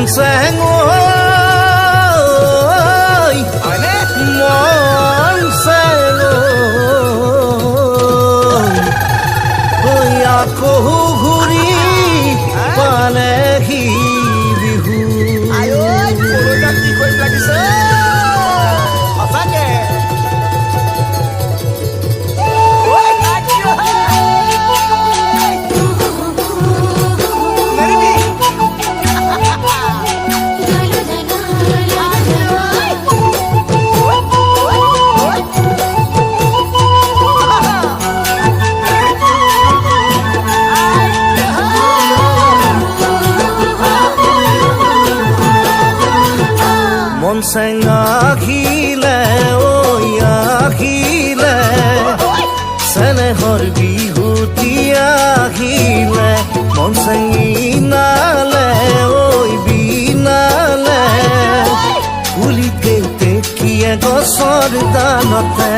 চেং ঐ মন চেং ঐ আকৌ ঘূৰি পালেহি বিহু চেং আহিলে ঐ আহিলে চেনেহৰ বিহুতি আহিলে মন চেং বিনালে ঐ বিনালে কুলিতে তেকিয়ে গছৰ দানতে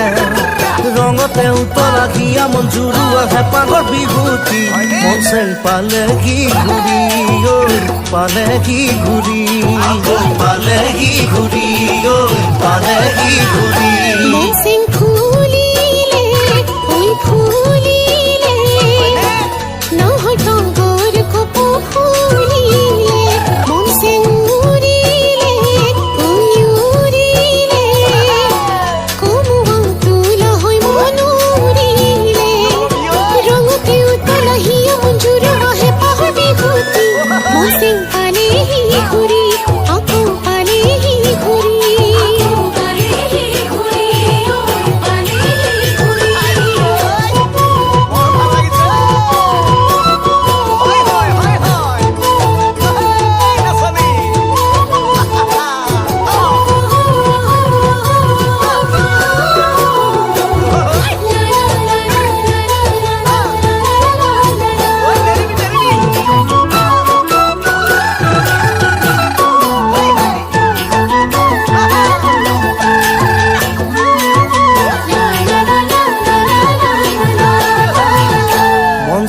ৰঙতে উতলা হিয়া মন জুৰুৱা হেঁপাহৰ বিহুতি মন চেং পালেহি ঘূৰি ঐ পালেহি ঘূৰি পালেহি ঘূৰি ঐ পালেহি ঘূৰি মন চেং ফুলিলে ঐ ফুলিলে নহয় তগৰ কপৌ ফুলিলে মন চেং উৰিলে ঐ উৰিলে কমুৱা তোলা হৈ মন উৰিলে ৰঙতে উতলা হিয়া মন জুৰুৱা হেঁপাহৰ বিহুতি মন চেং পালেহি ঘূৰি আকৌ পালেহি ঘূৰি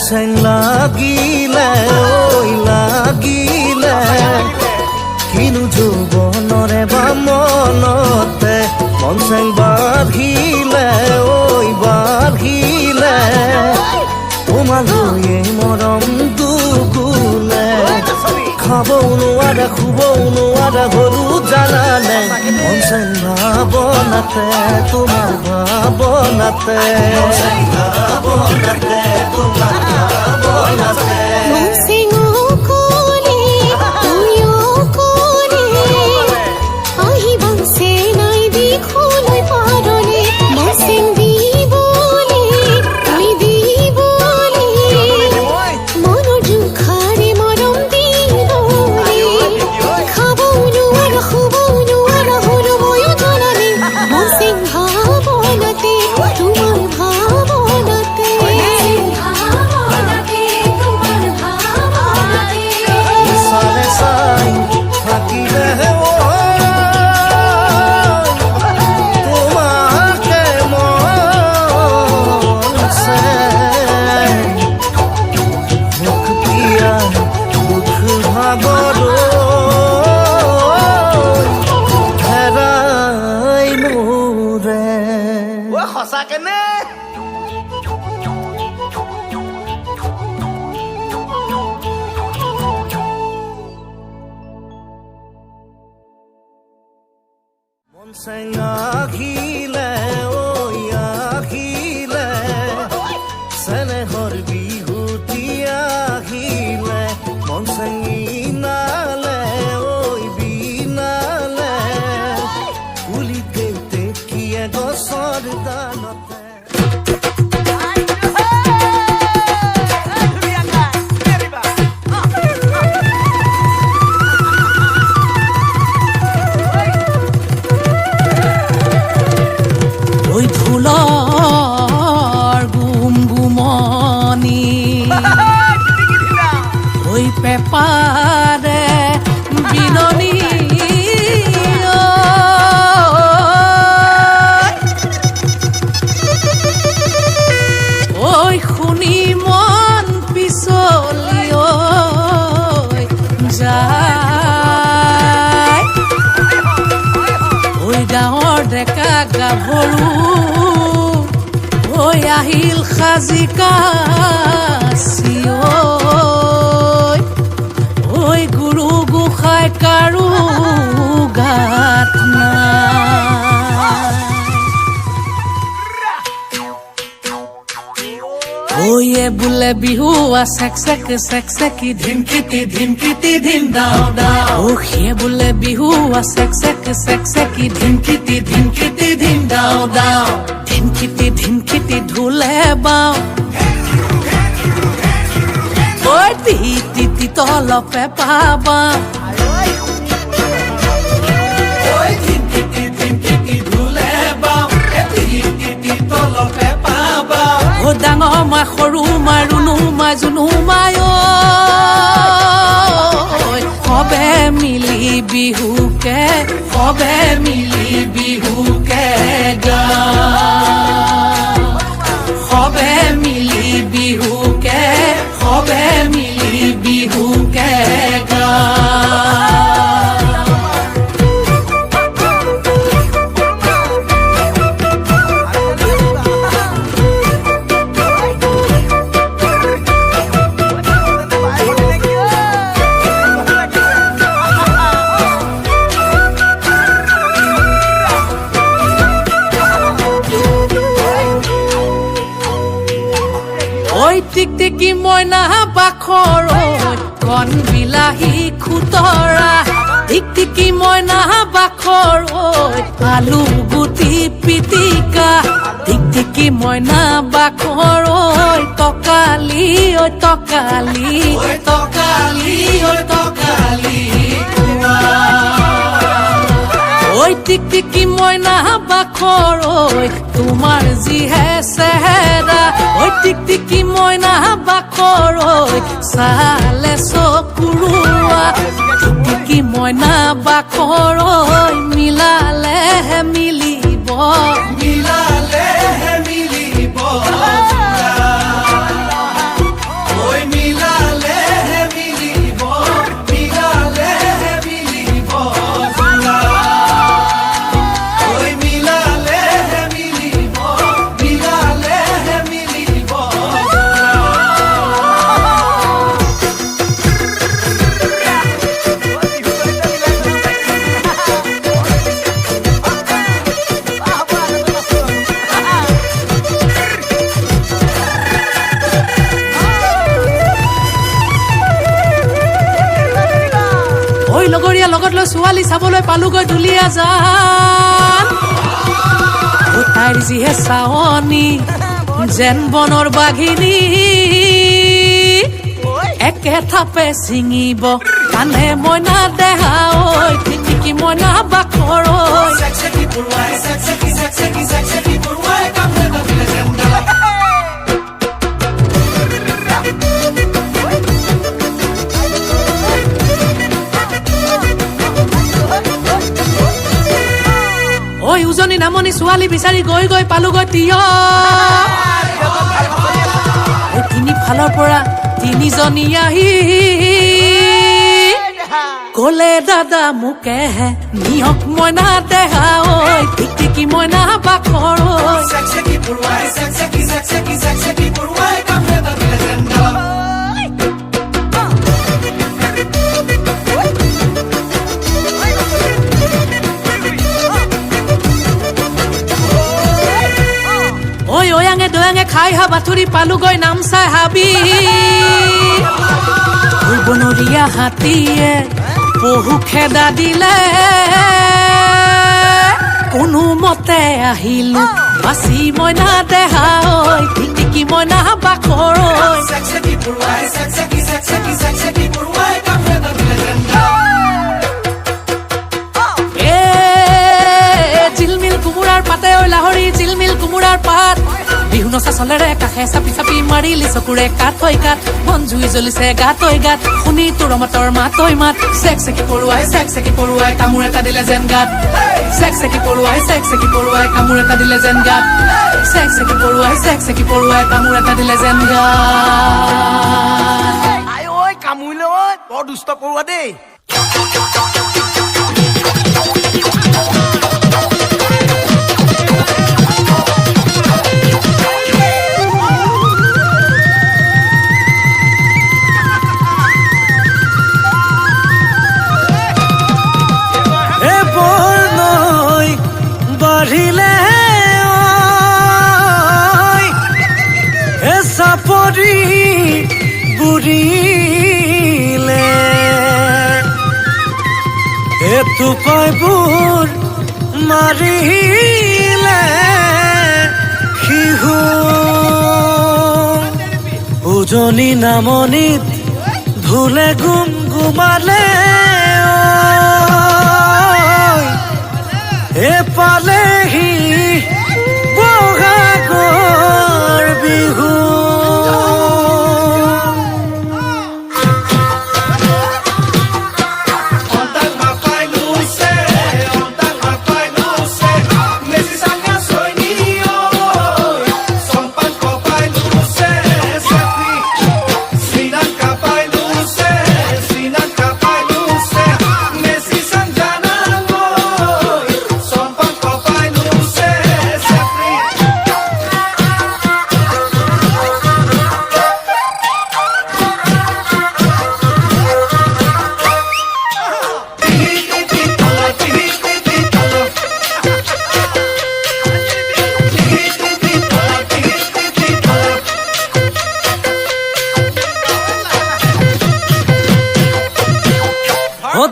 চেং লাগিলে ঐ লাগিলে কিনো যৌৱনৰে বা মনতে মন চেং বাঢ়িলে ঐ বাঢ়িলে তোমালৈ মৰম দুগুলে খাবও নোৱাৰা শুবও নোৱাৰা হলো জানানে মন চেং ভাৱনাতে তোমাৰ ভাৱনাতে ভাৱনাতে তোমাৰ ভাৱনাতে মন চেং অকলে তুই অকলে আহিবা চেনাই দিখলৈ পাৰলে মন চেং দিবলে তুই দিবলে মনৰ জোখাৰে মৰম দিবলে খাবও নোৱাৰা শুবও নোৱাৰা হলো ময়ো জানানে মন চেং ভাৱনাতে তোমাৰ ভাৱনাতে চালে চাই থাকিলে তোমাকে মন চেং মুখ দিয়া দুখ ভাগৰ হেৰাই মোৰে সঁচাকে নে মন চেং আহিলে ঐ আহিলে চেনেহৰ বিহুতি আহিলে মন চেং বিনালে ঐ বিনালে কুলিতে তেকিয়ে গছৰ দানতে গাভৰু হৈ আহিল সাজি কাচি ঐ গুৰু গোসাঁই কাৰো গাত ওয়ে বোলে বিহু চেক চেকি ধিমকিতি ধিম দাও দাও ও সিয়ে বোলে বিহু চেক চেকি ধিমকিতি ধিম দাও দাও ধিমকিতি ঢোলে বাও ঐ তি তলপে পাবা ঐ ধিমকিতি ঢোলে বাও তি তলপে পাবা ও ডাঙৰ মা সৰু মা ৰুণু মা জুনু মাই সবে মিলি বিহুকে গা সবে মিলি বিহুকে গা টিকটিকি মইনা বাখৰ কণ বিলাহী খুতৰা টিকটিকি মইনা বাখৰ আলু গুটি পিটিকা টিকটিকি মইনা বাখৰ তকালি ঐ টিকটিকি মইনা বাখৰ তোমাৰ যিহে চেহেৰা ঐ টিকটিকি মইনা বাখৰ চালে চকুৰুৱা টিকটিকি মইনা বাখৰ মিলালেহে মিলিব লগৰীয়া লগত লৈ ছোৱালী চাবলৈ পালোগৈ দুলীয়া জান তাইৰ যিহে চাৱনী যেন বনৰ বাঘিনী একে থাপে ছিঙিব কানে মইনা দেহা ঐ টিকটিকি মইনা বাখৰ উজনি নামনি ছোৱালী বিচাৰি গৈ পালোগৈ তিয় তিনিফালৰ পৰা তিনিজনী আহি কলে দাদা মোকেহে নিয়ক মইনা দেহা ঐ টিকটিকি মইনা বাখৰ দয়াঙে খাই হা বাথুৰি পালোগৈ নামচাই হাবি বনৰীয়া হাতীয়ে বহু খেদা দিলে কোনো মতে আহিলো বাচি মইনা দেহা ঐ টিকটিকি মইনা বাখৰ জিলমিল কোমোৰাৰ পাতে ঐ লাহৰি জিলমিল কোমোৰাৰ পাত বিহু নচা চলেৰে কাষে চাপি মাৰিলি চকুৰে কাঠ মন জুই জ্বলিছে গাত শুনি তোৰ মাতৰ মাতৈ মাত চেক চেকি পৰুৱাই কামোৰ এটা দিলে যেন গাত চেক চেকি পৰুৱাই কামোৰ এটা দিলে যেন গাত চেক চেকি পৰুৱাই কামোৰ এটা দিলে যেন গাত কামুৰিলে বৰ দুষ্ট পৰুৱা দেই মাৰিলে এটোপাইবোৰ মাৰিলে শিহু উজনি নামনিত ধুলে গুম গুমালে এপালেহি বহাগৰ বিহু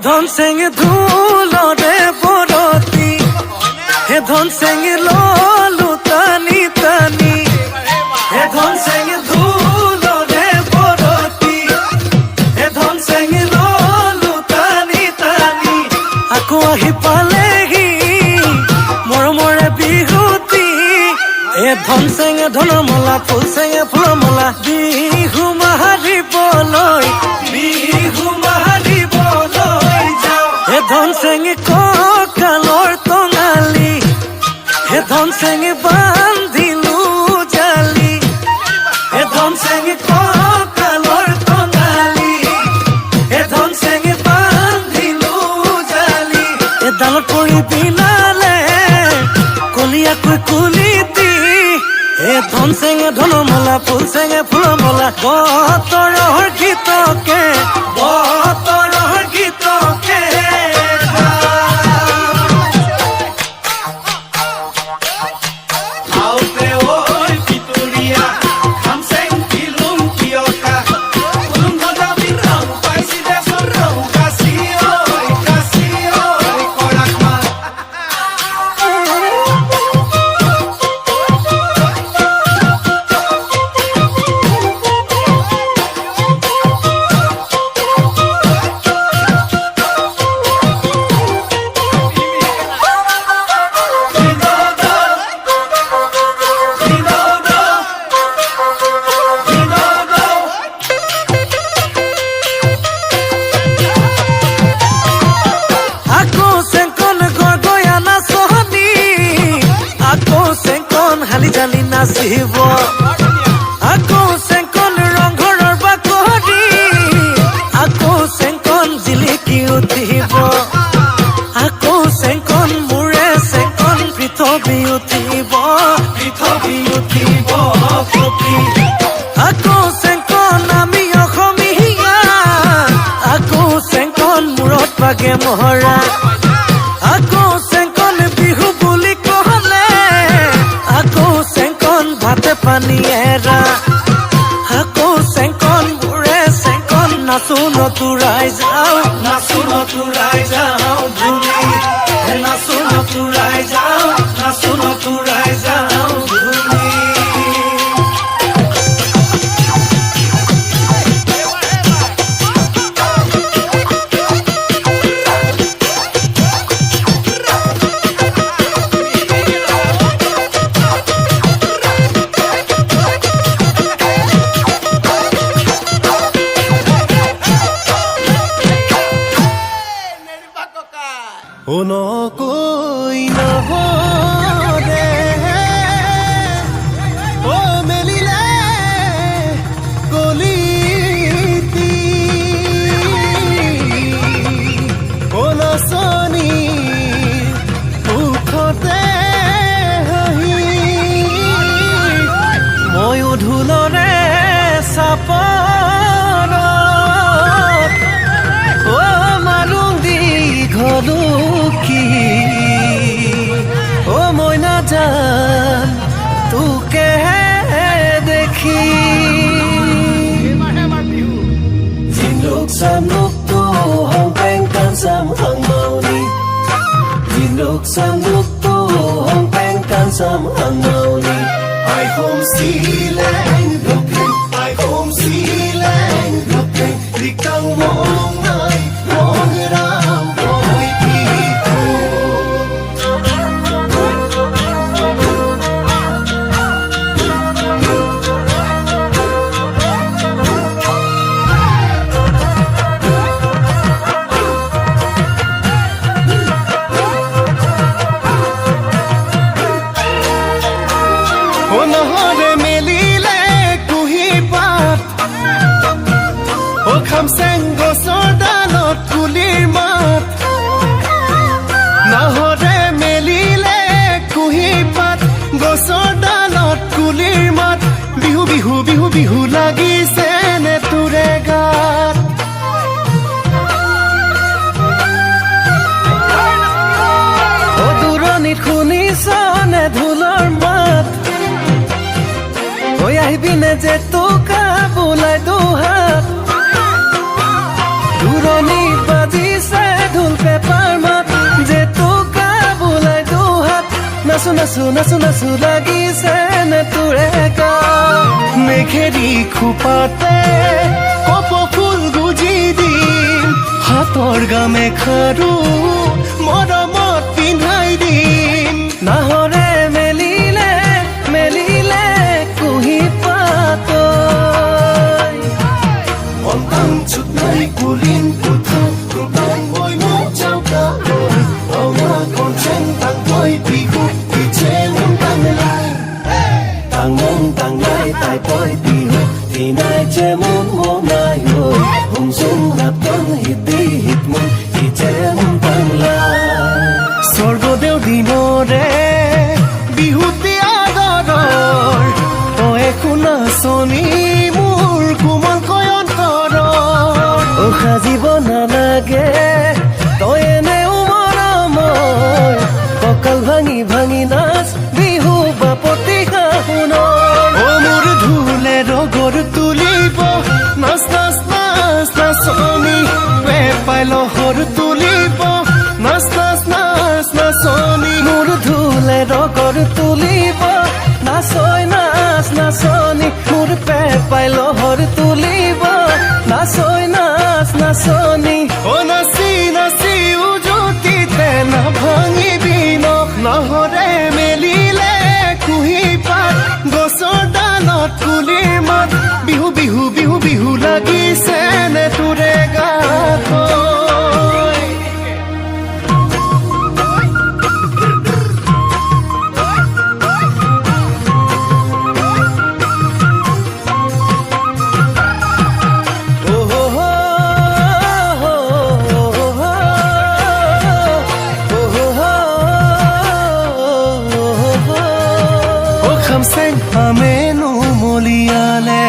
ধন চেঙে ধুলৰে বৰতি হে ধন চেঙে ললো টানি টানি হে ধন চেঙে ধুলৰে বৰতি হে ধন চেঙে ললো টানি টানি আকৌ আহি পালেহি মৰমৰে বিহুতি এ ধন চেঙে ধনৰ মালা ফুল চেঙে ফুলৰ মালা বিহু মাৰিবলৈ বিহু মাৰিবলৈ হে ধন চেঙে কঁকালৰ টঙালি হে ধন চেঙে বান্ধিলো জালি হে ধন চেঙে কঁকালৰ টঙালি হে ধন চেঙে বান্ধিলো জালি এডালত পৰি পিনালে কলিয়াকৈ কুলিতি হে ধন চেঙে ধনৰ মালা ফুল চেঙে ফুলৰ মালা বতৰৰ গীতকে বতৰৰ গীতকে জালি নাচিব আকৌ চেংকন ৰংঘৰৰ বাকৰি আকৌ চেংকন জিলিকি উঠিব আকৌ চেংকন মোৰে চেংকন পৃথিৱী উঠিব পৃথিৱী আকৌ চেংকন আমি অসমীয়া আকৌ চেংকন মূৰত পাগে মহৰা আকৌ চেংকন বিহু বুলি কলে আকৌ চেংকন ভাতে পানী এৰা আকৌ চেংকন মোৰে চেংকন নাচো নতুৰাই যাওঁ ধুলি নাচো নতুৰাই যাওঁ ধুলি কৈ নহৰে ও মেলিলে কলিতি ও নাচনি উঠতে হাঁহি ময়ো ঢোলৰে চাপৰত ও মালুং দীঘলুকি ও นุกสนุกตู้ห้องแป้งการซ้ำหังเมาลีไอโฮมสีแรงรักเพลงไอโฮมสีแรงรักเพลงดิกังมองไงมองรามมองไม่พี่โค নহৰে মেলিলে কুহি পাত ও খামচেং গছৰ ডালত কুলিৰ মাত নহৰে মেলিলে কুহি পাত গছৰ ডালত কুলিৰ মাত বিহু বিহু বিহু বিহু লাগিছে নে তোৰে গাত ও দূৰণিত শুনিছনে ঢোলৰ মাত ঐ আহিবিনে যে তোকা বোলাই দুহাত দূৰণি বাজিছে ঢোল পেপাৰ মাত যে তোকা বোলাই দুহাত নাচো নাচো নাচো নাচো লাগিছে নে তোৰে গাত মেঘেৰি খোপাতে কপ ফুল গুজি দিম হাতৰ গামেখাৰু মৰমত পিন্ধাই দিম নাহৰে মেলিলে মেলিলে কুহি পাতৈ অন্তং চুতনাই কুলিন পুথা কুবাং মই মোক যাওকা অমা কনচেং তাং মই বিহু ইছে মন তাংলাই তাই পয় বিহু দিনাই যে মন মনাই হৈ হুমচুম নাটন হিতি হিতমন ইছে মন তাংলাই স্বৰ্গদেউ দিনৰে বিহুতি আদৰৰ তই শুনা চনি মোৰ কোমল কয়ন্তৰৰ সাজিব নালাগে তই এনেও মৰমৰ কঁকাল ভাঙি ভাঙি নাচ বিহু বাপতি শাহুনৰ অ মোৰ ঢোলে ৰগৰ তুলিব নাচ নাচ নাচ নাচনি পেপাই লহৰ তুলিব নাচ নাচ নাচ নাচনি মোৰ ঢোলে ৰগৰ তুলিব নাচই নাচ নাচনি মোৰ পেপাই লহৰ তুলিব নাচই নাচ নাচনি অ নাচি নাচি উজুতিতে নাভাঙিবি নহৰে মেলিলে কুহি পাত গছৰ ডালত কুলিৰ মাত বিহু বিহু বিহু বিহু লাগিছে নে তোৰে গাত খামচেং আমেনো মলিয়ালে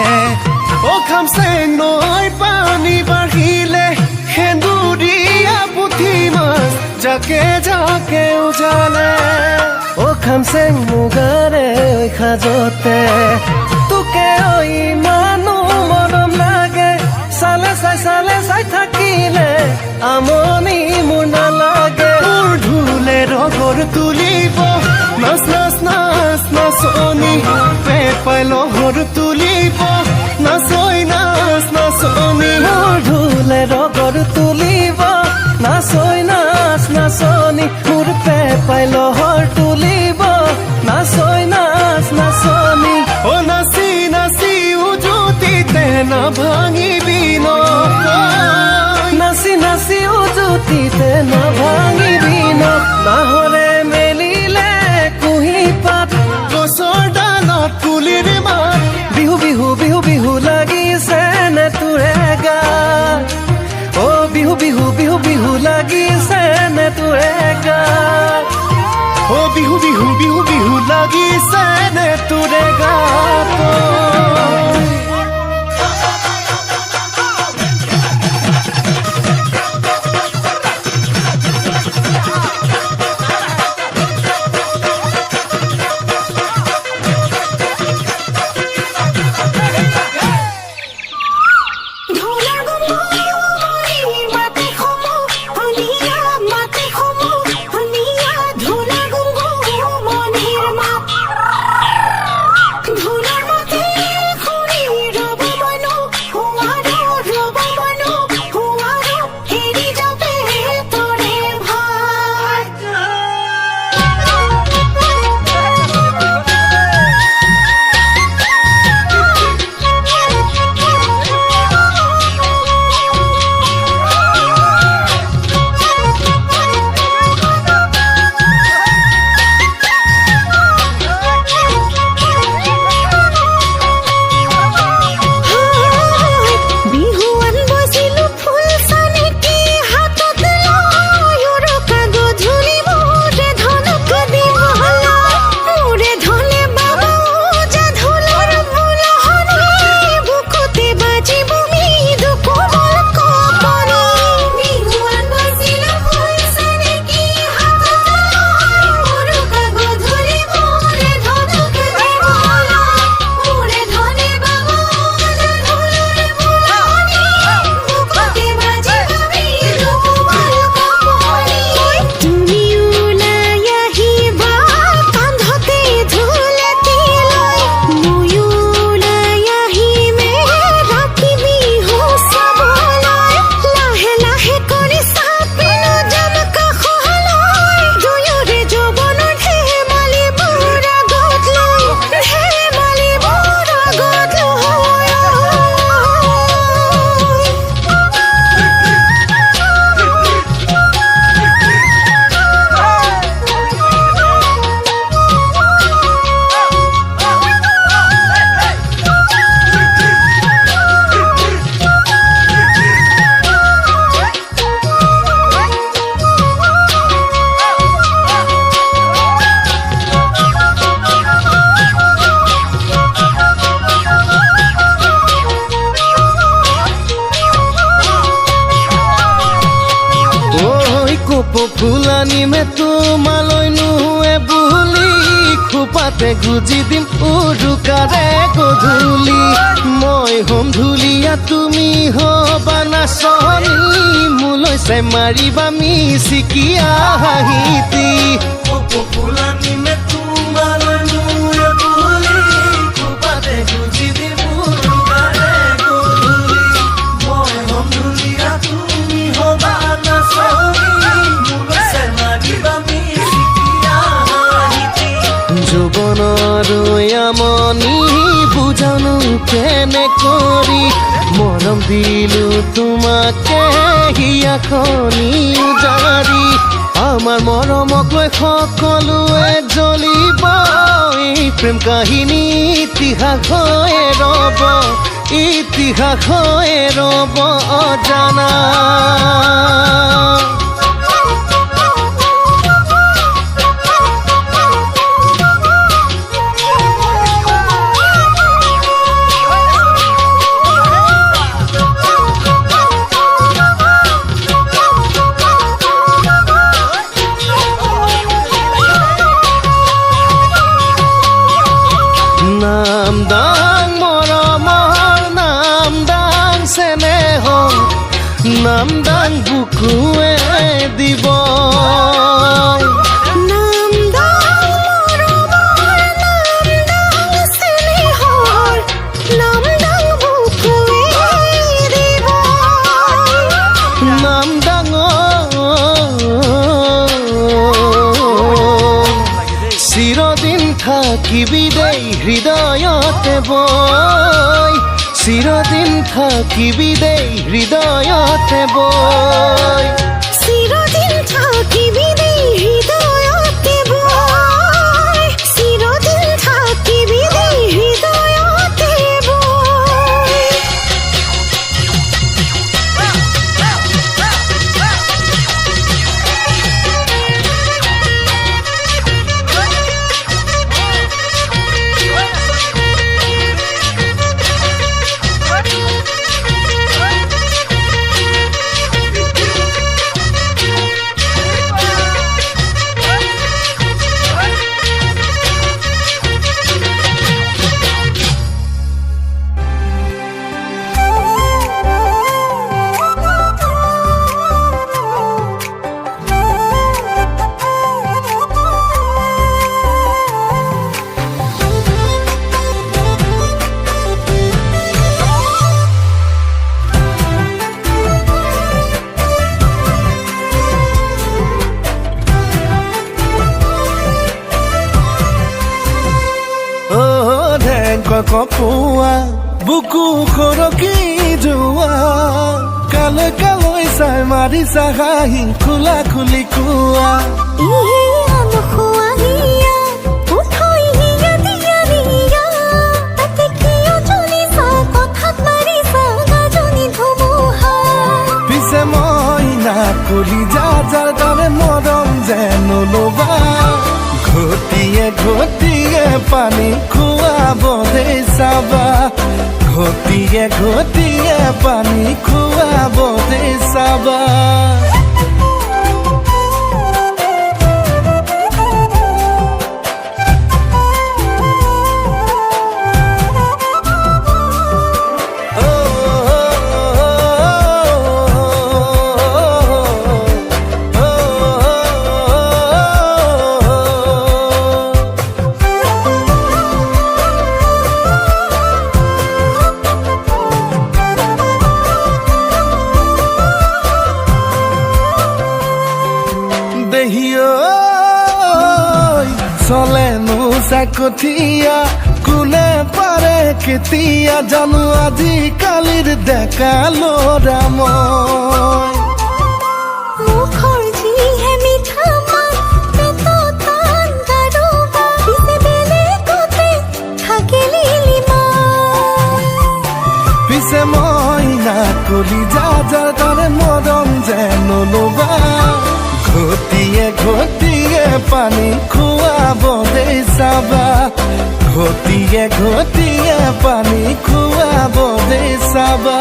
ও খামচেং নৈ পানী বাঢ়িলে সেন্দুৰীয়া পুঠি মাছ জাকে জাকে উজালে ও খামচেং মুগাৰে সাজতে তোকে ইমানো মৰম লাগে চালে চাই থাকিলে আমনি মোৰ নালাগে মোৰ ঢোলে ৰগৰ তুলিব নাচ নাচ নাচ নাচনি পেপাই লহৰ তুলিব নাচই নাচ নাচনি মোৰ ঢোলে ৰগৰ তুলিব নাচই নাচ নাচনি মোৰ পেপাই লহৰ তুলিব নাচই নাচ নাচনি অ নাচি নাচি উজুতিতে নাভাঙিবি নাচি নাচি উজুতিতে নাভাঙিবি নাহৰে মেলিলে কুহি পাত গছৰ ডালত কুলিৰ মাত বিহু বিহু বিহু বিহু লাগিছে নে তোৰে গাত অ বিহু বিহু বিহু বিহু লাগিছে নে তোৰে গাত অ বিহু বিহু বিহু বিহু লাগিছে নে তোৰে গাত ঢোলৰ গুমৰি মাতে খমু ধুনীয়া মাতে খমু ধুনীয়া নিমে তোমালৈ নুৱে বুলি খোপাতে গুজি দিম উৰুকাৰে গধূলি মই হম ধুলীয়া তুমি হবা নাচনী মোলৈ চাই মাৰিবা মিচিকিয়া হাঁহিতি ফুলা নিমে তোমালৈ নুৱে বুলি খোপাতে গুজি দিম উৰুকাৰে গধূলি মই হম ধুলীয়া তুমি হবা নাচনী মোলৈ চাই মাৰিবা মিচিকিয়া হাঁহিতি যৌৱনৰ আমনি বুজানো কেনে কৰি মৰম দিলো তোমাকে হিয়াখনি উজাৰি আমাৰ মৰমক লৈ সকলোৱে জ্বলিব এই প্ৰেম কাহিনী ইতিহাস হৈ ৰব অজানা নাম দাং মৰমৰ নাম দাং চেনেহৰ নাম দাং বুকুৱে দিব নাম দাং মৰমৰ নাম দাং চেনেহৰ নাম দাং বুকুৱে দিব নাম দাং চিৰদিন থাকিবি দেই হৃদয়তে বৈ চিৰদিন থাকিবি দেই হৃদয়তে বৈ চিৰদিন থাকিবি দেই হৃদয়তে বৈ চিৰদিন থাকিবি দেই হৃদয়তে বৈ কপোৱা বুকু খৰকি যোৱা কালৈ কালৈ চাই মাৰিছা হাঁহি খোলা খুলি কোৱা পিছে মই না কলি যাৰ দৰে মৰম যেন ল'বা ঘটিয়ে ঘটিয়ে পানী খুৱাব দেই চাবা ঘটিয়ে ঘটিয়ে পানী খুৱাব দেই চাবা চলে নোচা কঠীয়া কোনে পাৰে কেতিয়া জানো আজিকালিৰ ডেকা ল'ৰা মই মুখৰ যিহে মিঠা মাত পেটত টান গাৰোবা পিছে বেলেগতে থাকে লিলিমা পিছে মই না কলি যাৰ দৰে মৰম যেন ল'বা ঘটিয়ে ঘটিয়ে পানী খুৱাব দেই চাবা ঘটিয়ে ঘটিয়ে পানী খুৱাব দেই চাবা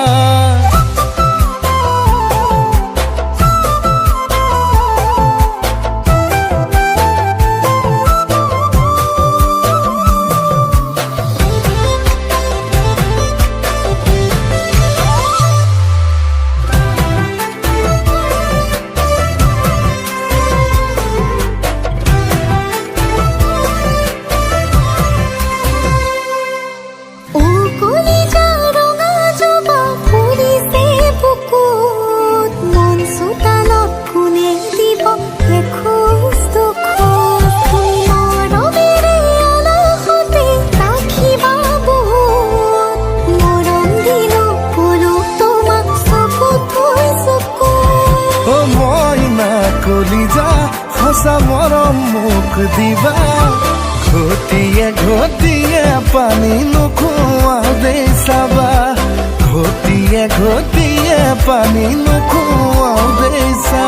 এখোজ দুখোজ তুমি মৰমেৰে আলাসতে ৰাখিবা বহুত মৰম দিলো বোলো তোমাক চকু থৈ চকু অ মইনা কলিজা সঁচা মৰম মোক দিবা ঘটিয়ে ঘটিয়ে পানী নোখোৱা দে চাবা ঘটিয়ে ঘটিয়ে পানী নোখোৱা দে চাবা